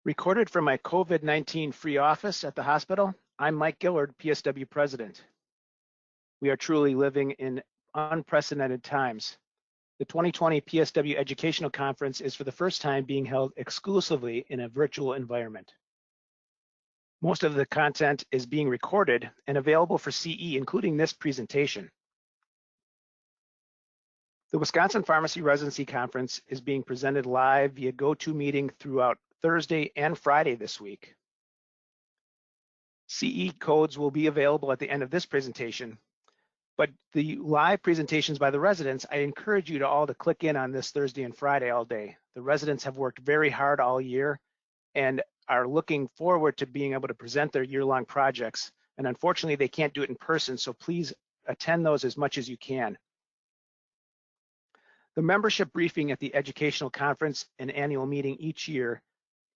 Recorded from my COVID-19 free office at the hospital, I'm Mike Gillard, PSW President. We are truly living in unprecedented times. The 2020 PSW Educational Conference is for the first time being held exclusively in a virtual environment. Most of the content is being recorded and available for CE, including this presentation. The Wisconsin Pharmacy Residency Conference is being presented live via GoToMeeting throughout Thursday and Friday this week. CE codes will be available at the end of this presentation, but the live presentations by the residents, I encourage you all to click in on this Thursday and Friday all day. The residents have worked very hard all year and are looking forward to being able to present their year-long projects. And unfortunately, they can't do it in person, so please attend those as much as you can. The membership briefing at the educational conference and annual meeting each year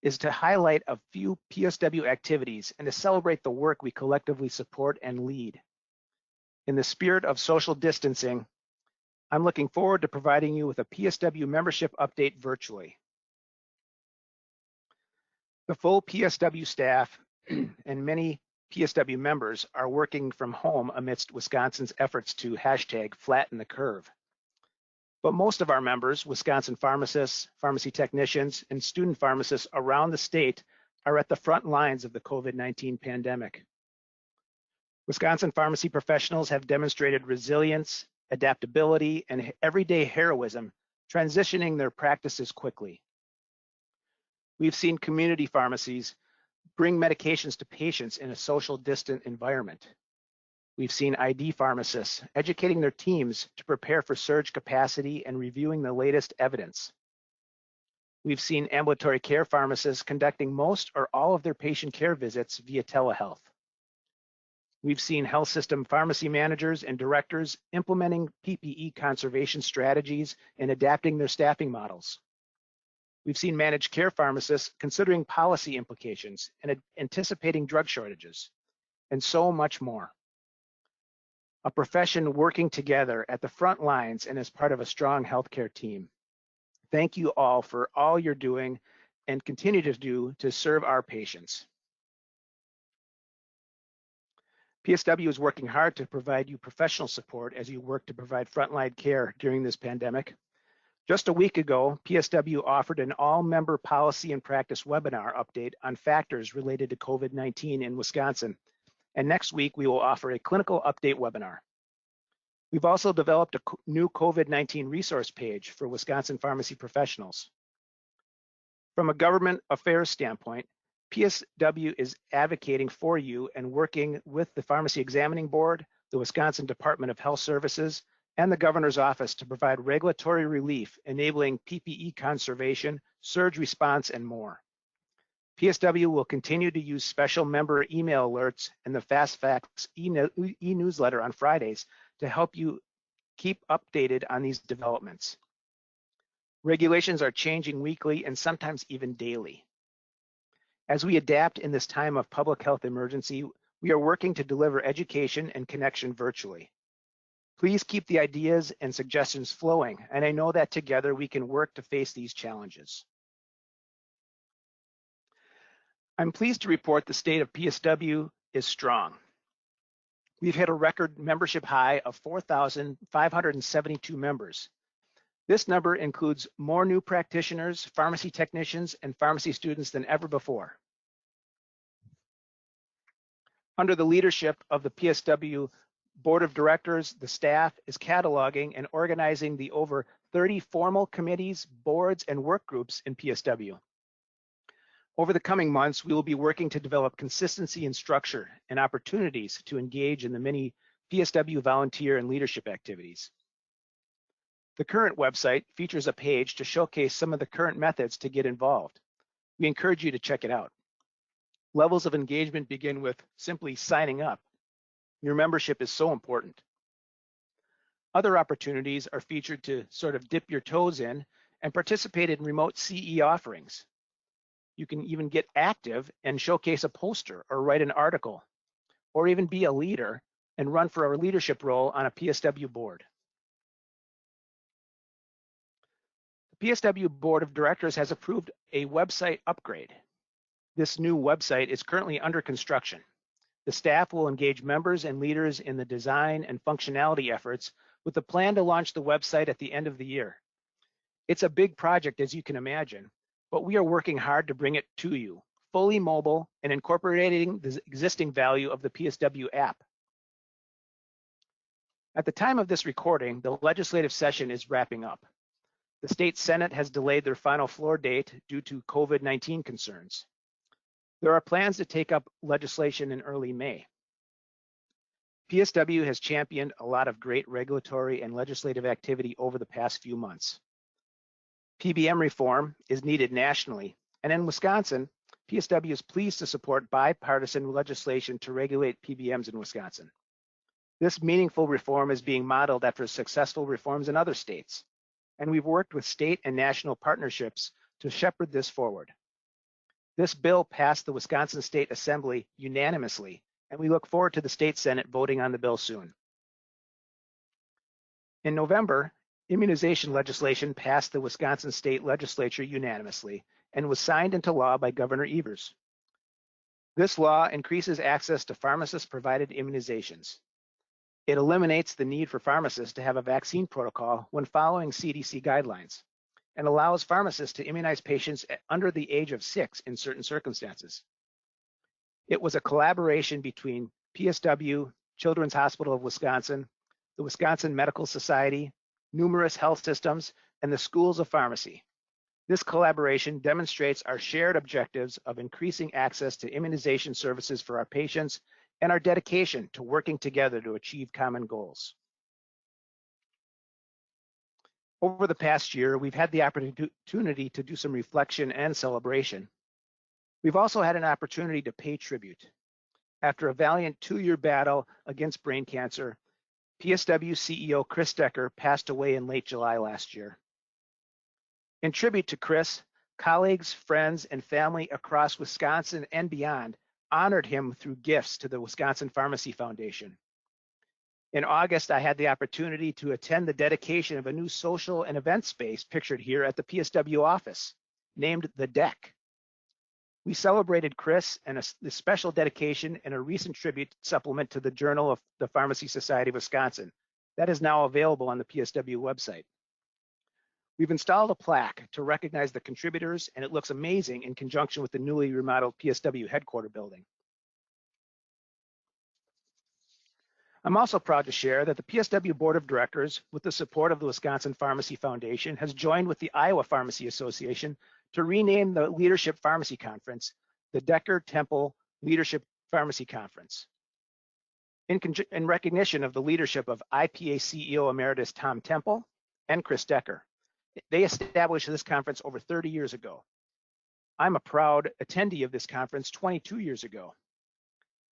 is to highlight a few PSW activities and to celebrate the work we collectively support and lead. In the spirit of social distancing, I'm looking forward to providing you with a PSW membership update virtually. The full PSW staff and many PSW members are working from home amidst Wisconsin's efforts to #flatten the curve. But most of our members, Wisconsin pharmacists, pharmacy technicians, and student pharmacists around the state are at the front lines of the COVID-19 pandemic. Wisconsin pharmacy professionals have demonstrated resilience, adaptability, and everyday heroism, transitioning their practices quickly. We've seen community pharmacies bring medications to patients in a social distant environment. We've seen ID pharmacists educating their teams to prepare for surge capacity and reviewing the latest evidence. We've seen ambulatory care pharmacists conducting most or all of their patient care visits via telehealth. We've seen health system pharmacy managers and directors implementing PPE conservation strategies and adapting their staffing models. We've seen managed care pharmacists considering policy implications and anticipating drug shortages, and so much more. A profession working together at the front lines and as part of a strong healthcare team. Thank you all for all you're doing and continue to do to serve our patients. PSW is working hard to provide you professional support as you work to provide frontline care during this pandemic. Just a week ago, PSW offered an all-member policy and practice webinar update on factors related to COVID-19 in Wisconsin. And next week, we will offer a clinical update webinar. We've also developed a new COVID-19 resource page for Wisconsin pharmacy professionals. From a government affairs standpoint, PSW is advocating for you and working with the Pharmacy Examining Board, the Wisconsin Department of Health Services, and the Governor's Office to provide regulatory relief, enabling PPE conservation, surge response, and more. PSW will continue to use special member email alerts and the Fast Facts e-newsletter on Fridays to help you keep updated on these developments. Regulations are changing weekly and sometimes even daily. As we adapt in this time of public health emergency, we are working to deliver education and connection virtually. Please keep the ideas and suggestions flowing, and I know that together we can work to face these challenges. I'm pleased to report the state of PSW is strong. We've hit a record membership high of 4,572 members. This number includes more new practitioners, pharmacy technicians, and pharmacy students than ever before. Under the leadership of the PSW Board of Directors, the staff is cataloging and organizing the over 30 formal committees, boards, and work groups in PSW. Over the coming months, we will be working to develop consistency in structure and opportunities to engage in the many PSW volunteer and leadership activities. The current website features a page to showcase some of the current methods to get involved. We encourage you to check it out. Levels of engagement begin with simply signing up. Your membership is so important. Other opportunities are featured to sort of dip your toes in and participate in remote CE offerings. You can even get active and showcase a poster or write an article, or even be a leader and run for a leadership role on a PSW board. The PSW Board of Directors has approved a website upgrade. This new website is currently under construction. The staff will engage members and leaders in the design and functionality efforts with the plan to launch the website at the end of the year. It's a big project, as you can imagine, but we are working hard to bring it to you, fully mobile and incorporating the existing value of the PSW app. At the time of this recording, the legislative session is wrapping up. The state Senate has delayed their final floor date due to COVID-19 concerns. There are plans to take up legislation in early May. PSW has championed a lot of great regulatory and legislative activity over the past few months. PBM reform is needed nationally, and in Wisconsin, PSW is pleased to support bipartisan legislation to regulate PBMs in Wisconsin. This meaningful reform is being modeled after successful reforms in other states, and we've worked with state and national partnerships to shepherd this forward. This bill passed the Wisconsin State Assembly unanimously, and we look forward to the state Senate voting on the bill soon. In November, immunization legislation passed the Wisconsin State Legislature unanimously and was signed into law by Governor Evers. This law increases access to pharmacist-provided immunizations. It eliminates the need for pharmacists to have a vaccine protocol when following CDC guidelines and allows pharmacists to immunize patients under the age of 6 in certain circumstances. It was a collaboration between PSW, Children's Hospital of Wisconsin, the Wisconsin Medical Society, numerous health systems, and the schools of pharmacy. This collaboration demonstrates our shared objectives of increasing access to immunization services for our patients and our dedication to working together to achieve common goals. Over the past year, we've had the opportunity to do some reflection and celebration. We've also had an opportunity to pay tribute. After a valiant 2-year battle against brain cancer, PSW CEO Chris Decker passed away in late July last year. In tribute to Chris, colleagues, friends, and family across Wisconsin and beyond honored him through gifts to the Wisconsin Pharmacy Foundation. In August, I had the opportunity to attend the dedication of a new social and event space pictured here at the PSW office, named The Deck. We celebrated Chris and the special dedication and a recent tribute supplement to the Journal of the Pharmacy Society of Wisconsin that is now available on the PSW website. We've installed a plaque to recognize the contributors, and it looks amazing in conjunction with the newly remodeled PSW headquarter building. I'm also proud to share that the PSW Board of Directors, with the support of the Wisconsin Pharmacy Foundation, has joined with the Iowa Pharmacy Association to rename the Leadership Pharmacy Conference the Decker-Temple Leadership Pharmacy Conference. In recognition of the leadership of IPA CEO Emeritus Tom Temple and Chris Decker. They established this conference over 30 years ago. I'm a proud attendee of this conference 22 years ago.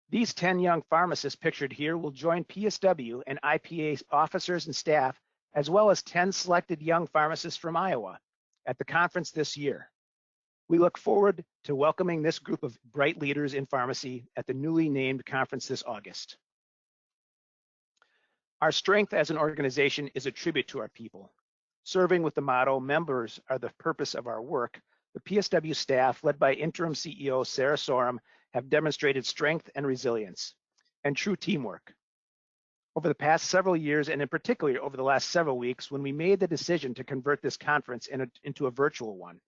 These 10 young pharmacists pictured here will join PSW and IPA officers and staff, as well as 10 selected young pharmacists from Iowa at the conference this year. We look forward to welcoming this group of bright leaders in pharmacy at the newly named conference this August. Our strength as an organization is a tribute to our people. Serving with the motto, members are the purpose of our work, the PSW staff, led by interim CEO Sarah Sorum, have demonstrated strength and resilience and true teamwork. Over the past several years, and in particular over the last several weeks, when we made the decision to convert this conference into a virtual one.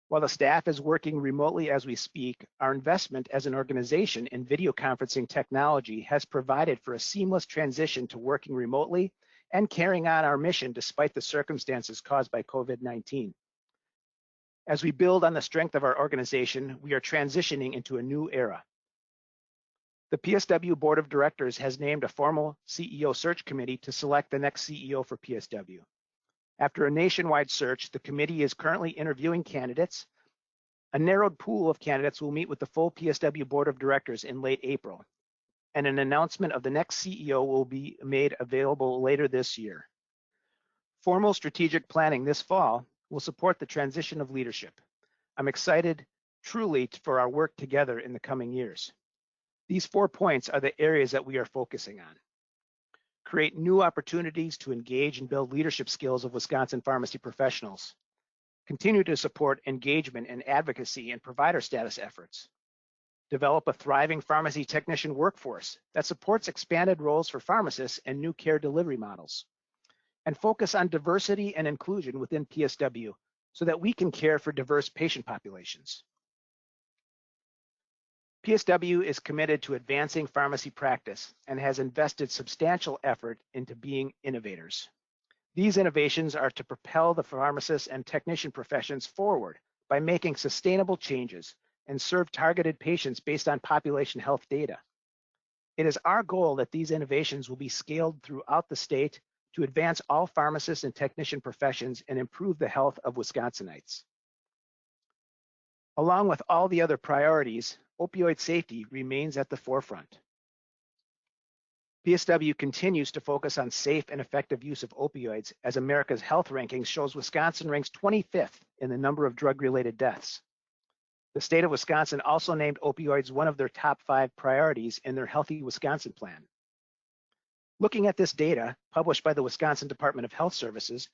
While the staff is working remotely as we speak, our investment as an organization in video conferencing technology has provided for a seamless transition to working remotely and carrying on our mission despite the circumstances caused by COVID-19. As we build on the strength of our organization, we are transitioning into a new era. The PSW Board of Directors has named a formal CEO search committee to select the next CEO for PSW. After a nationwide search, the committee is currently interviewing candidates. A narrowed pool of candidates will meet with the full PSW Board of Directors in late April, and an announcement of the next CEO will be made available later this year. Formal strategic planning this fall will support the transition of leadership. I'm excited truly for our work together in the coming years. These 4 points are the areas that we are focusing on. Create new opportunities to engage and build leadership skills of Wisconsin pharmacy professionals. Continue to support engagement and advocacy and provider status efforts. Develop a thriving pharmacy technician workforce that supports expanded roles for pharmacists and new care delivery models. And focus on diversity and inclusion within PSW so that we can care for diverse patient populations. PSW is committed to advancing pharmacy practice and has invested substantial effort into being innovators. These innovations are to propel the pharmacist and technician professions forward by making sustainable changes and serve targeted patients based on population health data. It is our goal that these innovations will be scaled throughout the state to advance all pharmacists and technician professions and improve the health of Wisconsinites. Along with all the other priorities, opioid safety remains at the forefront. PSW continues to focus on safe and effective use of opioids as America's health rankings shows Wisconsin ranks 25th in the number of drug-related deaths. The state of Wisconsin also named opioids one of their top 5 priorities in their Healthy Wisconsin plan. Looking at this data, published by the Wisconsin Department of Health Services,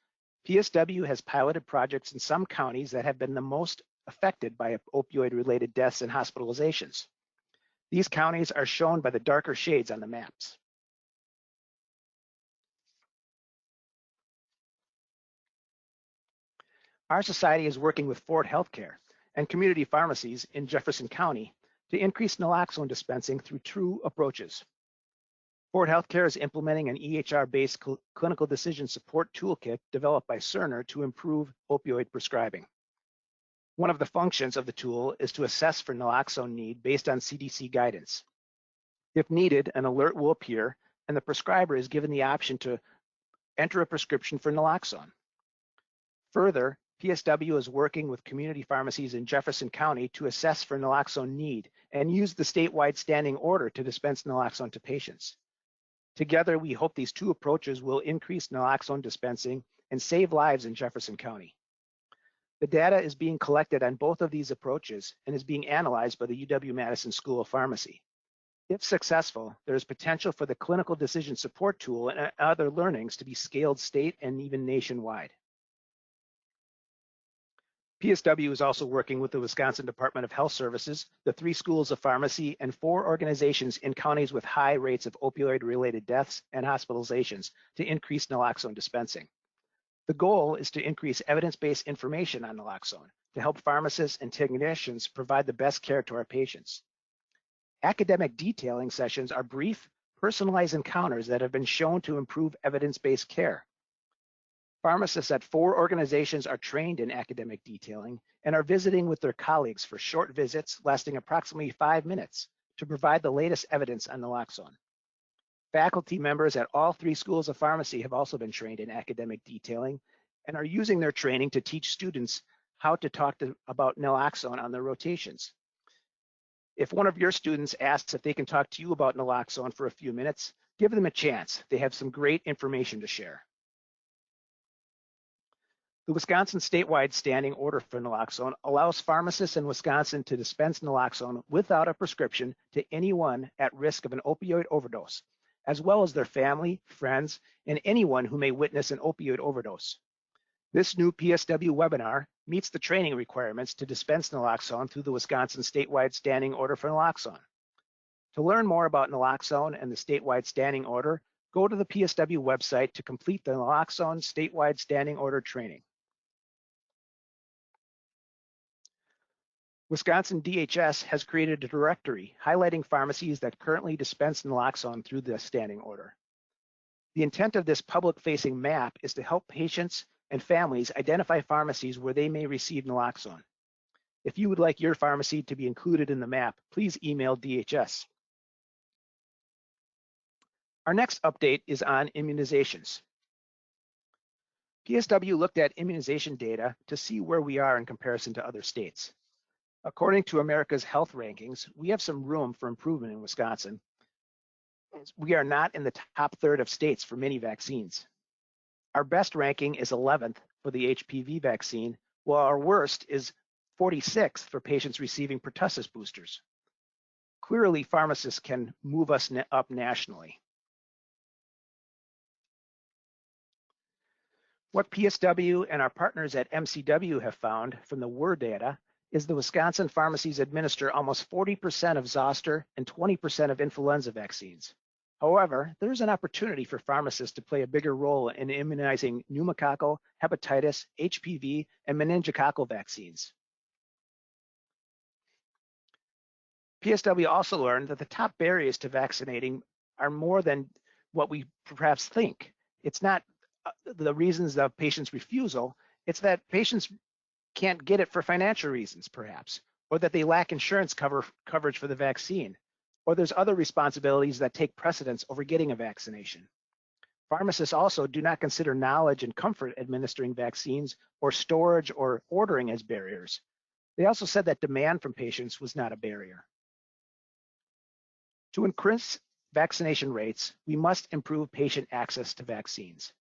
PSW has piloted projects in some counties that have been the most affected by opioid-related deaths and hospitalizations. These counties are shown by the darker shades on the maps. Our society is working with Ford Healthcare and community pharmacies in Jefferson County to increase naloxone dispensing through 2 approaches. Ford Healthcare is implementing an EHR-based clinical decision support toolkit developed by Cerner to improve opioid prescribing. One of the functions of the tool is to assess for naloxone need based on CDC guidance. If needed, an alert will appear and the prescriber is given the option to enter a prescription for naloxone. Further, PSW is working with community pharmacies in Jefferson County to assess for naloxone need and use the statewide standing order to dispense naloxone to patients. Together, we hope these 2 approaches will increase naloxone dispensing and save lives in Jefferson County. The data is being collected on both of these approaches and is being analyzed by the UW-Madison School of Pharmacy. If successful, there is potential for the clinical decision support tool and other learnings to be scaled state and even nationwide. PSW is also working with the Wisconsin Department of Health Services, the 3 schools of pharmacy, and 4 organizations in counties with high rates of opioid-related deaths and hospitalizations to increase naloxone dispensing. The goal is to increase evidence-based information on naloxone to help pharmacists and technicians provide the best care to our patients. Academic detailing sessions are brief, personalized encounters that have been shown to improve evidence-based care. Pharmacists at 4 organizations are trained in academic detailing and are visiting with their colleagues for short visits lasting approximately 5 minutes to provide the latest evidence on naloxone. Faculty members at all 3 schools of pharmacy have also been trained in academic detailing and are using their training to teach students how to talk about naloxone on their rotations. If one of your students asks if they can talk to you about naloxone for a few minutes, give them a chance. They have some great information to share. The Wisconsin statewide standing order for naloxone allows pharmacists in Wisconsin to dispense naloxone without a prescription to anyone at risk of an opioid overdose, as well as their family, friends, and anyone who may witness an opioid overdose. This new PSW webinar meets the training requirements to dispense naloxone through the Wisconsin statewide standing order for naloxone. To learn more about naloxone and the statewide standing order, go to the PSW website to complete the naloxone statewide standing order training. Wisconsin DHS has created a directory highlighting pharmacies that currently dispense naloxone through the standing order. The intent of this public-facing map is to help patients and families identify pharmacies where they may receive naloxone. If you would like your pharmacy to be included in the map, please email DHS. Our next update is on immunizations. PSW looked at immunization data to see where we are in comparison to other states. According to America's health rankings, we have some room for improvement in Wisconsin. We are not in the top 1/3 of states for many vaccines. Our best ranking is 11th for the HPV vaccine, while our worst is 46th for patients receiving pertussis boosters. Clearly, pharmacists can move us up nationally. What PSW and our partners at MCW have found from the WER data is the Wisconsin pharmacies administer almost 40% of zoster and 20% of influenza vaccines. However, there's an opportunity for pharmacists to play a bigger role in immunizing pneumococcal, hepatitis, HPV, and meningococcal vaccines. PSW also learned that the top barriers to vaccinating are more than what we perhaps think. It's not the reasons of patients' refusal, it's that patients can't get it for financial reasons, perhaps, or that they lack insurance coverage for the vaccine, or there's other responsibilities that take precedence over getting a vaccination. Pharmacists also do not consider knowledge and comfort administering vaccines or storage or ordering as barriers. They also said that demand from patients was not a barrier. To increase vaccination rates, we must improve patient access to vaccines.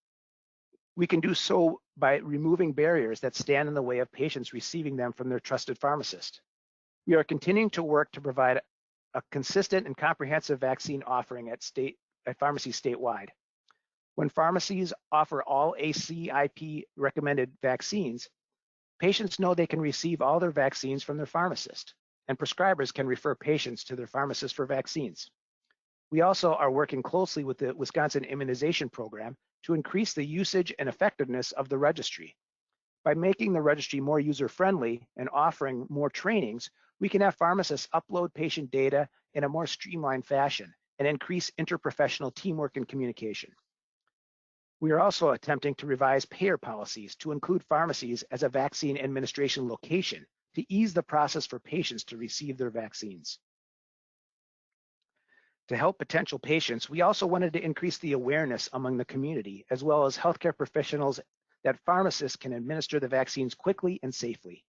We can do so by removing barriers that stand in the way of patients receiving them from their trusted pharmacist. We are continuing to work to provide a consistent and comprehensive vaccine offering at pharmacies statewide. When pharmacies offer all ACIP recommended vaccines, patients know they can receive all their vaccines from their pharmacist, and prescribers can refer patients to their pharmacist for vaccines. We also are working closely with the Wisconsin Immunization Program to increase the usage and effectiveness of the registry. By making the registry more user-friendly and offering more trainings, we can have pharmacists upload patient data in a more streamlined fashion and increase interprofessional teamwork and communication. We are also attempting to revise payer policies to include pharmacies as a vaccine administration location to ease the process for patients to receive their vaccines. To help potential patients, we also wanted to increase the awareness among the community, as well as healthcare professionals, that pharmacists can administer the vaccines quickly and safely.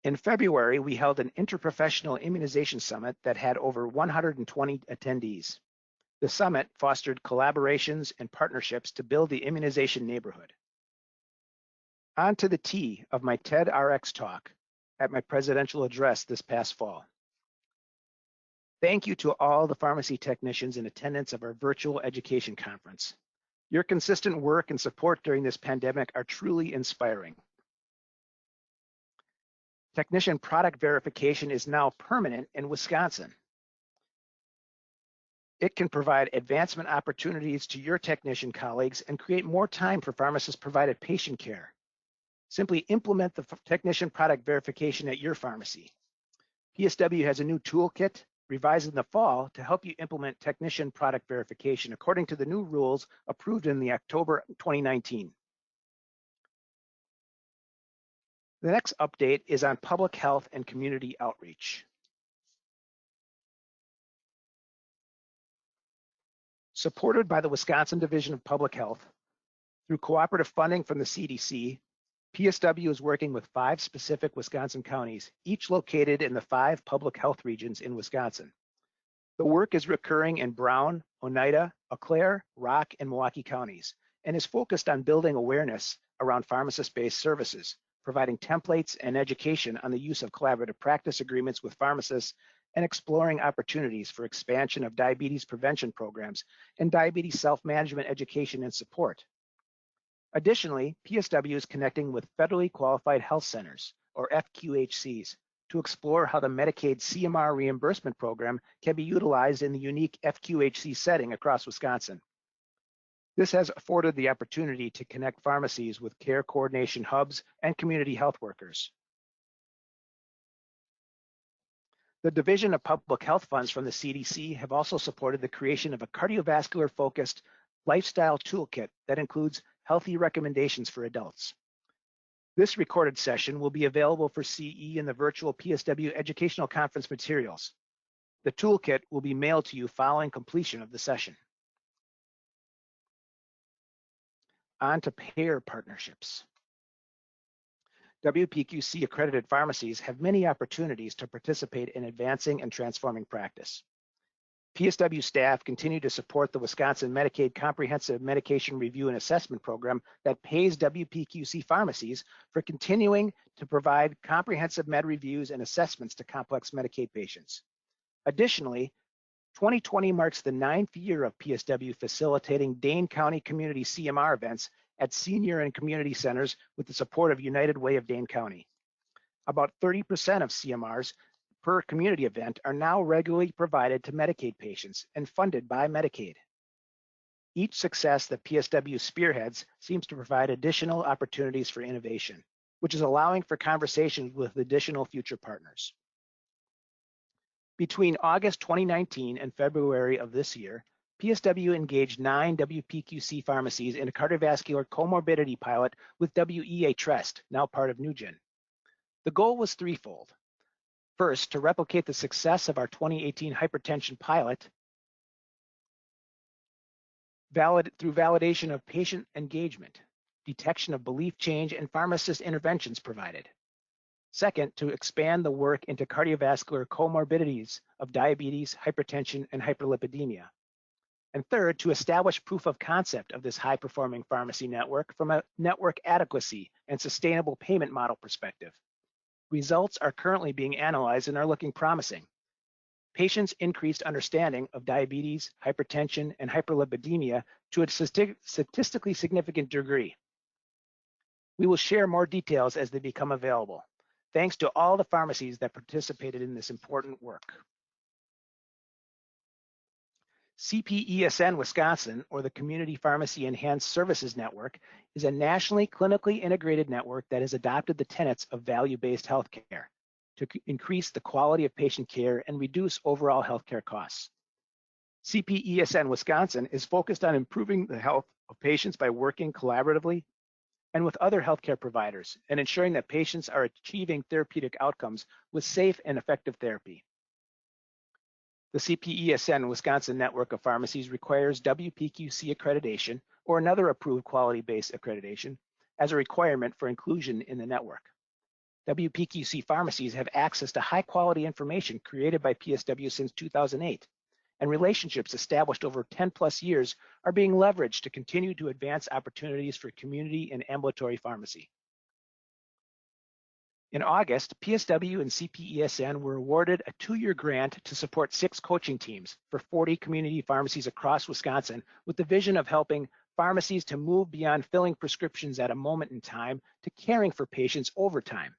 In February, we held an interprofessional immunization summit that had over 120 attendees. The summit fostered collaborations and partnerships to build the immunization neighborhood. On to the T of my TEDRX talk at my presidential address this past fall. Thank you to all the pharmacy technicians in attendance of our virtual education conference. Your consistent work and support during this pandemic are truly inspiring. Technician product verification is now permanent in Wisconsin. It can provide advancement opportunities to your technician colleagues and create more time for pharmacist-provided patient care. Simply implement the technician product verification at your pharmacy. PSW has a new toolkit revised in the fall to help you implement technician product verification according to the new rules approved in the October 2019. The next update is on public health and community outreach. Supported by the Wisconsin Division of Public Health, through cooperative funding from the CDC, PSW is working with 5 specific Wisconsin counties, each located in the 5 public health regions in Wisconsin. The work is recurring in Brown, Oneida, Eau Claire, Rock, and Milwaukee counties, and is focused on building awareness around pharmacist-based services, providing templates and education on the use of collaborative practice agreements with pharmacists, and exploring opportunities for expansion of diabetes prevention programs and diabetes self-management education and support. Additionally, PSW is connecting with federally qualified health centers, or FQHCs, to explore how the Medicaid CMR reimbursement program can be utilized in the unique FQHC setting across Wisconsin. This has afforded the opportunity to connect pharmacies with care coordination hubs and community health workers. The Division of Public Health funds from the CDC have also supported the creation of a cardiovascular-focused lifestyle toolkit that includes healthy recommendations for adults. This recorded session will be available for CE in the virtual PSW educational conference materials. The toolkit will be mailed to you following completion of the session. On to payer partnerships. WPQC accredited pharmacies have many opportunities to participate in advancing and transforming practice. PSW staff continue to support the Wisconsin Medicaid Comprehensive Medication Review and Assessment Program that pays WPQC pharmacies for continuing to provide comprehensive med reviews and assessments to complex Medicaid patients. Additionally, 2020 marks the 9th year of PSW facilitating Dane County community CMR events at senior and community centers with the support of United Way of Dane County. About 30% of CMRs per community event are now regularly provided to Medicaid patients and funded by Medicaid. Each success that PSW spearheads seems to provide additional opportunities for innovation, which is allowing for conversations with additional future partners. Between August 2019 and February of this year, PSW engaged 9 WPQC pharmacies in a cardiovascular comorbidity pilot with WEA Trust, now part of NuGen. The goal was threefold. First, to replicate the success of our 2018 hypertension pilot through validation of patient engagement, detection of belief change, and pharmacist interventions provided. Second, to expand the work into cardiovascular comorbidities of diabetes, hypertension, and hyperlipidemia. And third, to establish proof of concept of this high-performing pharmacy network from a network adequacy and sustainable payment model perspective. Results are currently being analyzed and are looking promising. Patients' increased understanding of diabetes, hypertension, and hyperlipidemia to a statistically significant degree. We will share more details as they become available. Thanks to all the pharmacies that participated in this important work. CPESN Wisconsin, or the Community Pharmacy Enhanced Services Network, is a nationally clinically integrated network that has adopted the tenets of value-based healthcare to increase the quality of patient care and reduce overall healthcare costs. CPESN Wisconsin is focused on improving the health of patients by working collaboratively and with other healthcare providers and ensuring that patients are achieving therapeutic outcomes with safe and effective therapy. The CPESN Wisconsin network of pharmacies requires WPQC accreditation or another approved quality-based accreditation as a requirement for inclusion in the network. WPQC pharmacies have access to high-quality information created by PSW since 2008, and relationships established over 10+ years are being leveraged to continue to advance opportunities for community and ambulatory pharmacy. In August, PSW and CPESN were awarded a 2-year grant to support 6 coaching teams for 40 community pharmacies across Wisconsin with the vision of helping pharmacies to move beyond filling prescriptions at a moment in time to caring for patients over time.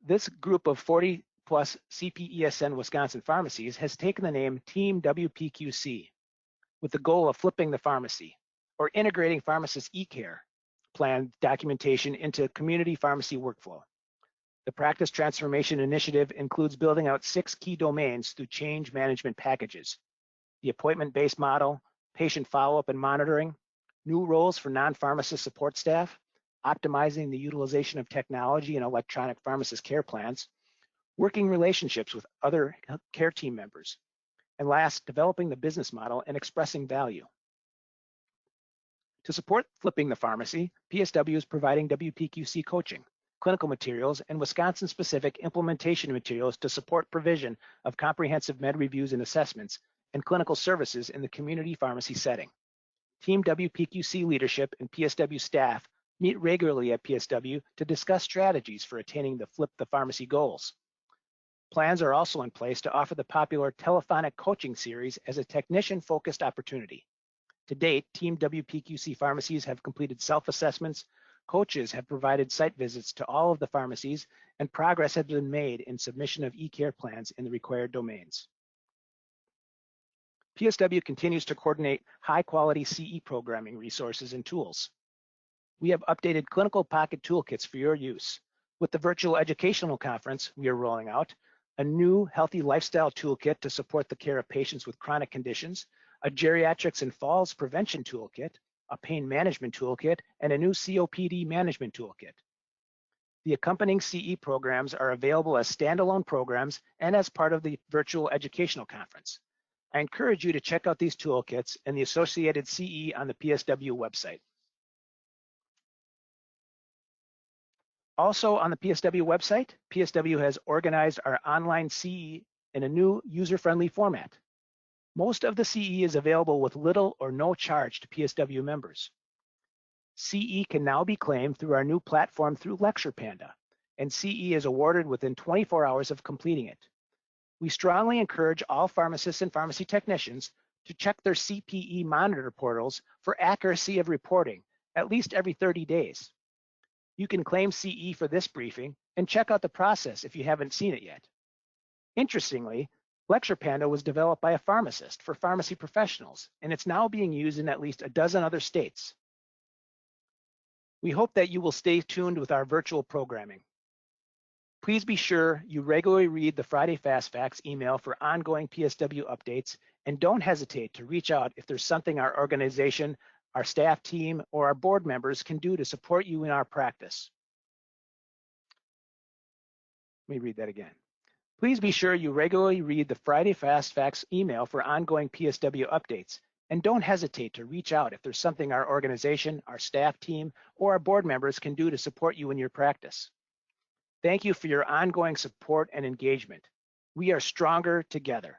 This group of 40+ CPESN Wisconsin pharmacies has taken the name Team WPQC with the goal of flipping the pharmacy or integrating pharmacist e-care plan documentation into community pharmacy workflow. The Practice Transformation Initiative includes building out 6 key domains through change management packages: the appointment-based model, patient follow-up and monitoring, new roles for non-pharmacist support staff, optimizing the utilization of technology and electronic pharmacist care plans, working relationships with other care team members, and last, developing the business model and expressing value. To support flipping the pharmacy, PSW is providing WPQC coaching, clinical materials, and Wisconsin-specific implementation materials to support provision of comprehensive med reviews and assessments and clinical services in the community pharmacy setting. Team WPQC leadership and PSW staff meet regularly at PSW to discuss strategies for attaining the Flip the Pharmacy goals. Plans are also in place to offer the popular telephonic coaching series as a technician-focused opportunity. To date, Team WPQC pharmacies have completed self-assessments, coaches have provided site visits to all of the pharmacies, and progress has been made in submission of e-care plans in the required domains. PSW continues to coordinate high-quality CE programming resources and tools. We have updated clinical pocket toolkits for your use. With the virtual educational conference we are rolling out, a new healthy lifestyle toolkit to support the care of patients with chronic conditions, a geriatrics and falls prevention toolkit, a pain management toolkit, and a new COPD management toolkit. The accompanying CE programs are available as standalone programs and as part of the virtual educational conference. I encourage you to check out these toolkits and the associated CE on the PSW website. Also on the PSW website, PSW has organized our online CE in a new user-friendly format. Most of the CE is available with little or no charge to PSW members. CE can now be claimed through our new platform through Lecture Panda, and CE is awarded within 24 hours of completing it. We strongly encourage all pharmacists and pharmacy technicians to check their CPE monitor portals for accuracy of reporting at least every 30 days. You can claim CE for this briefing and check out the process if you haven't seen it yet. Interestingly, Lecture Panda was developed by a pharmacist for pharmacy professionals, and it's now being used in at least a dozen other states. We hope that you will stay tuned with our virtual programming. Please be sure you regularly read the Friday Fast Facts email for ongoing PSW updates, and don't hesitate to reach out if there's something our organization, our staff team, or our board members can do to support you in our practice. Let me read that again. Please be sure you regularly read the Friday Fast Facts email for ongoing PSW updates, and don't hesitate to reach out if there's something our organization, our staff team, or our board members can do to support you in your practice. Thank you for your ongoing support and engagement. We are stronger together.